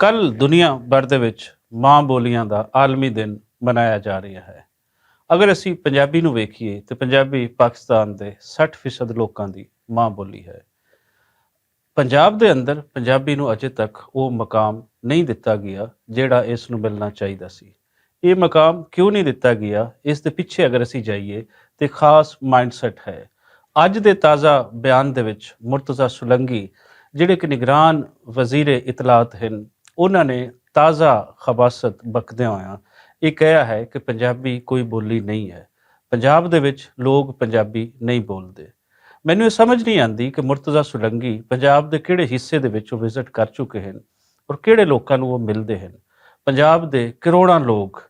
ਕੱਲ ਦੁਨੀਆ ਭਰ ਦੇ ਵਿੱਚ ਮਾਂ ਬੋਲੀਆਂ ਦਾ ਆਲਮੀ ਦਿਨ ਮਨਾਇਆ ਜਾ ਰਿਹਾ ਹੈ। ਅਗਰ ਅਸੀਂ ਪੰਜਾਬੀ ਨੂੰ ਵੇਖੀਏ ਤੇ ਪੰਜਾਬੀ ਪਾਕਿਸਤਾਨ ਦੇ 60% ਲੋਕਾਂ ਦੀ ਮਾਂ ਬੋਲੀ ਹੈ। ਪੰਜਾਬ ਦੇ ਅੰਦਰ ਪੰਜਾਬੀ ਨੂੰ ਅਜੇ ਤੱਕ ਉਹ ਮਕਾਮ ਨਹੀਂ ਦਿੱਤਾ ਗਿਆ ਜਿਹੜਾ ਇਸ ਨੂੰ ਮਿਲਣਾ ਚਾਹੀਦਾ ਸੀ। ਇਹ ਮਕਾਮ ਕਿਉਂ ਨਹੀਂ ਦਿੱਤਾ ਗਿਆ, ਇਸ ਦੇ ਪਿੱਛੇ ਅਗਰ ਅਸੀਂ ਜਾਈਏ ਤੇ ਖਾਸ ਮਾਈਂਡਸੈਟ ਹੈ। ਅੱਜ ਦੇ ਤਾਜ਼ਾ ਬਿਆਨ ਦੇ ਵਿੱਚ ਮੁਰਤਜ਼ਾ ਸੁਲੰਗੀ ਜਿਹੜੇ ਕਿ ਨਿਗਰਾਨ ਵਜ਼ੀਰ ਇਤਲਾਤ ਹਨ, ਉਹਨਾਂ ਨੇ ਤਾਜ਼ਾ ਖਬਾਸਤ ਬਕਦਿਆਂ ਹੋਇਆਂ ਇਹ ਕਿਹਾ ਹੈ ਕਿ ਪੰਜਾਬੀ ਕੋਈ ਬੋਲੀ ਨਹੀਂ ਹੈ, ਪੰਜਾਬ ਦੇ ਵਿੱਚ ਲੋਕ ਪੰਜਾਬੀ ਨਹੀਂ ਬੋਲਦੇ। ਮੈਨੂੰ ਇਹ ਸਮਝ ਨਹੀਂ ਆਉਂਦੀ ਕਿ ਮੁਰਤਜ਼ਾ ਸੁਲੰਗੀ ਪੰਜਾਬ ਦੇ ਕਿਹੜੇ ਹਿੱਸੇ ਦੇ ਵਿੱਚ ਉਹ ਵਿਜ਼ਿਟ ਕਰ ਚੁੱਕੇ ਹਨ ਔਰ ਕਿਹੜੇ ਲੋਕਾਂ ਨੂੰ ਉਹ ਮਿਲਦੇ ਹਨ। ਪੰਜਾਬ ਦੇ ਕਰੋੜਾਂ ਲੋਕ,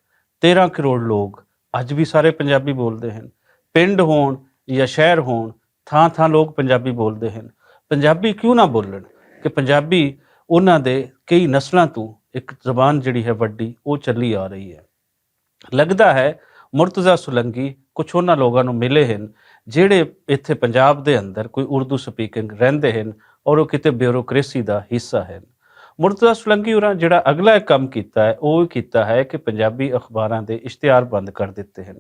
13 ਕਰੋੜ ਲੋਕ ਅੱਜ ਵੀ ਸਾਰੇ ਪੰਜਾਬੀ ਬੋਲਦੇ ਹਨ। ਪਿੰਡ ਹੋਣ ਜਾਂ ਸ਼ਹਿਰ ਹੋਣ, ਥਾਂ ਥਾਂ ਲੋਕ ਪੰਜਾਬੀ ਬੋਲਦੇ ਹਨ। ਪੰਜਾਬੀ ਕਿਉਂ ਨਾ ਬੋਲਣ ਕਿ ਪੰਜਾਬੀ ਉਹਨਾਂ ਦੇ ਕਈ ਨਸਲਾਂ ਤੋਂ ਇੱਕ ਜ਼ਬਾਨ ਜਿਹੜੀ ਹੈ ਵੱਡੀ ਉਹ ਚੱਲੀ ਆ ਰਹੀ ਹੈ। ਲੱਗਦਾ ਹੈ ਮੁਰਤਜ਼ਾ ਸੁਲੰਗੀ ਕੁਛ ਉਹਨਾਂ ਲੋਕਾਂ ਨੂੰ ਮਿਲੇ ਹਨ ਜਿਹੜੇ ਇੱਥੇ ਪੰਜਾਬ ਦੇ ਅੰਦਰ ਕੋਈ ਉਰਦੂ ਸਪੀਕਿੰਗ ਰਹਿੰਦੇ ਹਨ ਔਰ ਉਹ ਕਿਤੇ ਬਿਊਰੋਕ੍ਰੇਸੀ ਦਾ ਹਿੱਸਾ ਹਨ। ਮੁਰਤਜ਼ਾ ਸੁਲੰਗੀ ਹੋਰਾਂ ਜਿਹੜਾ ਅਗਲਾ ਕੰਮ ਕੀਤਾ ਹੈ ਉਹ ਕੀਤਾ ਹੈ ਕਿ ਪੰਜਾਬੀ ਅਖਬਾਰਾਂ ਦੇ ਇਸ਼ਤਿਹਾਰ ਬੰਦ ਕਰ ਦਿੱਤੇ ਹਨ।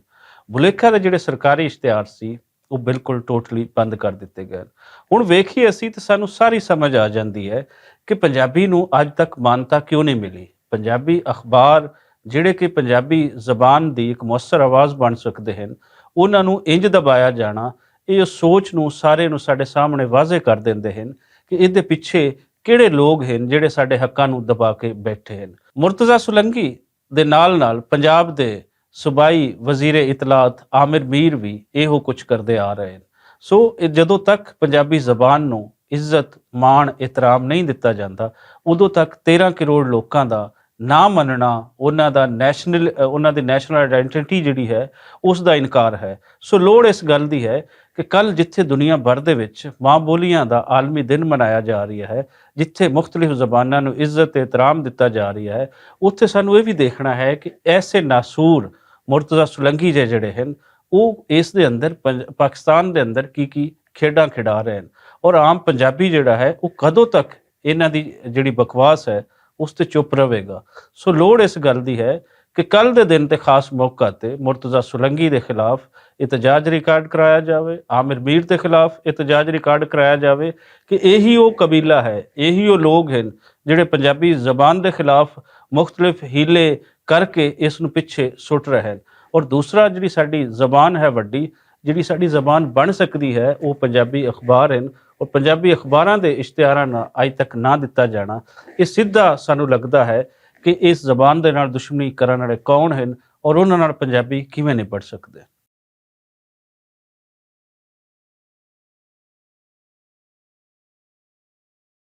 ਬੁਲੇਖਾ ਦੇ ਜਿਹੜੇ ਸਰਕਾਰੀ ਇਸ਼ਤਿਹਾਰ ਸੀ ਉਹ ਬਿਲਕੁਲ ਟੋਟਲੀ ਬੰਦ ਕਰ ਦਿੱਤੇ ਗਏ। ਹੁਣ ਵੇਖੀਏ ਅਸੀਂ ਤਾਂ ਸਾਨੂੰ ਸਾਰੀ ਸਮਝ ਆ ਜਾਂਦੀ ਹੈ ਕਿ ਪੰਜਾਬੀ ਨੂੰ ਅੱਜ ਤੱਕ ਮਾਨਤਾ ਕਿਉਂ ਨਹੀਂ ਮਿਲੀ। ਪੰਜਾਬੀ ਅਖਬਾਰ ਜਿਹੜੇ ਕਿ ਪੰਜਾਬੀ ਜ਼ਬਾਨ ਦੀ ਇੱਕ ਮੁਅੱਸਰ ਆਵਾਜ਼ ਬਣ ਸਕਦੇ ਹਨ, ਉਹਨਾਂ ਨੂੰ ਇੰਜ ਦਬਾਇਆ ਜਾਣਾ ਇਹ ਸੋਚ ਨੂੰ ਸਾਰੇ ਨੂੰ ਸਾਡੇ ਸਾਹਮਣੇ ਵਾਜ਼ੇ ਕਰ ਦਿੰਦੇ ਹਨ ਕਿ ਇਹਦੇ ਪਿੱਛੇ ਕਿਹੜੇ ਲੋਕ ਹਨ ਜਿਹੜੇ ਸਾਡੇ ਹੱਕਾਂ ਨੂੰ ਦਬਾ ਕੇ ਬੈਠੇ ਹਨ। ਮੁਰਤਜ਼ਾ ਸੁਲੰਗੀ ਦੇ ਨਾਲ ਨਾਲ ਪੰਜਾਬ ਦੇ ਸੂਬਾਈ ਵਜ਼ੀਰ ਇਤਲਾਤ ਆਮਿਰ ਮੀਰ ਵੀ ਇਹੋ ਕੁਝ ਕਰਦੇ ਆ ਰਹੇ ਹਨ। ਸੋ ਇਹ ਜਦੋਂ ਤੱਕ ਪੰਜਾਬੀ ਜ਼ਬਾਨ ਨੂੰ ਇੱਜ਼ਤ, ਮਾਣ, ਇਤਰਾਮ ਨਹੀਂ ਦਿੱਤਾ ਜਾਂਦਾ, ਉਦੋਂ ਤੱਕ 13 ਕਰੋੜ ਲੋਕਾਂ ਦਾ ਨਾ ਮੰਨਣਾ, ਉਹਨਾਂ ਦੀ ਨੈਸ਼ਨਲ ਆਇਡੈਂਟੀਟੀ ਜਿਹੜੀ ਹੈ ਉਸ ਦਾ ਇਨਕਾਰ ਹੈ। ਸੋ ਲੋੜ ਇਸ ਗੱਲ ਦੀ ਹੈ ਕਿ ਕੱਲ ਜਿੱਥੇ ਦੁਨੀਆ ਭਰ ਦੇ ਵਿੱਚ ਮਾਂ ਬੋਲੀਆਂ ਦਾ ਆਲਮੀ ਦਿਨ ਮਨਾਇਆ ਜਾ ਰਿਹਾ ਹੈ, ਜਿੱਥੇ ਮੁਖਤਲਿਫ ਜ਼ਬਾਨਾਂ ਨੂੰ ਇੱਜ਼ਤ ਤੇ ਇਤਰਾਮ ਦਿੱਤਾ ਜਾ ਰਿਹਾ ਹੈ, ਉੱਥੇ ਸਾਨੂੰ ਇਹ ਵੀ ਦੇਖਣਾ ਹੈ ਕਿ ਐਸੇ ਨਾਸੂਰ ਮੁਰਤਜ਼ਾ ਸੁਲੰਗੀ ਜਿਹੜੇ ਹਨ ਉਹ ਇਸ ਦੇ ਅੰਦਰ ਪਾਕਿਸਤਾਨ ਦੇ ਅੰਦਰ ਕੀ ਖੇਡਾਂ ਖਿਡਾ ਰਹੇ ਹਨ ਔਰ ਆਮ ਪੰਜਾਬੀ ਜਿਹੜਾ ਹੈ ਉਹ ਕਦੋਂ ਤੱਕ ਇਹਨਾਂ ਦੀ ਜਿਹੜੀ ਬਕਵਾਸ ਹੈ ਉਸ ਤੇ ਚੁੱਪ ਰਹੇਗਾ। ਸੋ ਲੋੜ ਇਸ ਗੱਲ ਦੀ ਹੈ ਕਿ ਕੱਲ ਦੇ ਦਿਨ ਤੇ ਖਾਸ ਮੌਕਾ ਤੇ ਮੁਰਤਜ਼ਾ ਸੁਲੰਗੀ ਦੇ ਖਿਲਾਫ ਇਤਜਾਜ ਰਿਕਾਰਡ ਕਰਾਇਆ ਜਾਵੇ, ਆਮਿਰ ਮੀਰ ਦੇ ਖਿਲਾਫ ਇਤਜਾਜ ਰਿਕਾਰਡ ਕਰਾਇਆ ਜਾਵੇ ਕਿ ਇਹੀ ਉਹ ਕਬੀਲਾ ਹੈ, ਇਹੀ ਉਹ ਲੋਕ ਹਨ ਜਿਹੜੇ ਪੰਜਾਬੀ ਜ਼ਬਾਨ ਦੇ ਖਿਲਾਫ ਮੁਖਤਲਿਫ ਹੀਲੇ ਕਰਕੇ ਇਸ ਨੂੰ ਪਿੱਛੇ ਸੁੱਟ ਰਹੇ ਹਨ। ਔਰ ਦੂਸਰਾ ਜਿਹੜੀ ਸਾਡੀ ਜ਼ਬਾਨ ਹੈ ਵੱਡੀ, ਜਿਹੜੀ ਸਾਡੀ ਜ਼ਬਾਨ ਬਣ ਸਕਦੀ ਹੈ ਉਹ ਪੰਜਾਬੀ ਅਖਬਾਰ ਹਨ ਔਰ ਪੰਜਾਬੀ ਅਖਬਾਰਾਂ ਦੇ ਇਸ਼ਤਿਹਾਰਾਂ ਨਾਲ ਅੱਜ ਤੱਕ ਨਾ ਦਿੱਤਾ ਜਾਣਾ, ਇਹ ਸਿੱਧਾ ਸਾਨੂੰ ਲੱਗਦਾ ਹੈ ਕਿ ਇਸ ਜ਼ਬਾਨ ਦੇ ਨਾਲ ਦੁਸ਼ਮਣੀ ਕਰਨ ਵਾਲੇ ਕੌਣ ਹਨ ਔਰ ਉਹਨਾਂ ਨਾਲ ਪੰਜਾਬੀ ਕਿਵੇਂ ਨਿਪਟ ਸਕਦੇ।